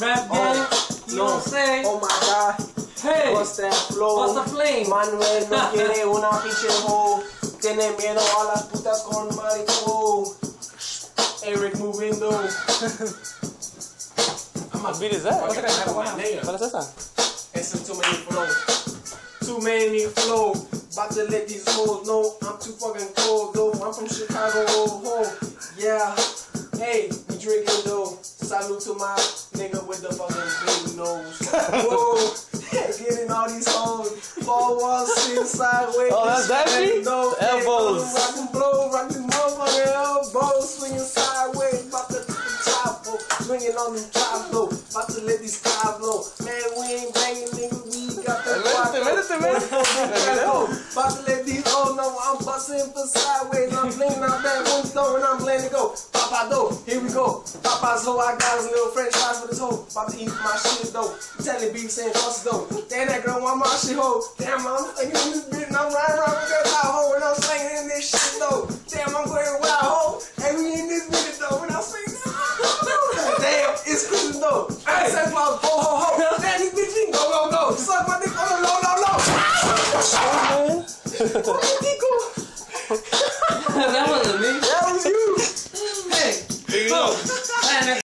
Rap game, you know what I'm saying? Oh my god. Hey, What's that flow? what's the flame? Manuel no quiere una pinche hoe. Tiene miedo a las putas con marico. Eric moviendo. What beat is that? What ¿Cuál es esa? It's too many flow. Too many flow. About to let these hoes know I'm too fucking cold though. I'm from Chicago, ho. Yeah. Hey, we drinking though. Salute to my nigga with the fucking big nose. Whoa. Getting all these hoes. 4-1 sit sideways. Oh, that's that shit? Elbows. Rock and blow, rock this motherfucking elbows. Swinging sideways. About to top blow. Swinging on them top blow. About to let these skies blow. Man, we ain't banging, nigga. We got the about to let these hoes know I'm busting for sideways. I'm flinging out that window and I'm letting it go. Papa do, here we go. Papa's hoe, I got his little French fries for this hoe. About to eat my shit though. Telling beef saying bust though. Damn, that girl want my shit hoe. Damn, I'm thinking in this bitch and I'm riding around with that loud hoe and I'm slinging in this shit though. Damn, I'm going wild hoe. And we in this bitch though and I'm swinging. Damn, it's Christmas though. Hey, Santa Claus, ho ho ho. Damn, this bitch ain't go. Suck my dick on the low. Oh, man. Where you think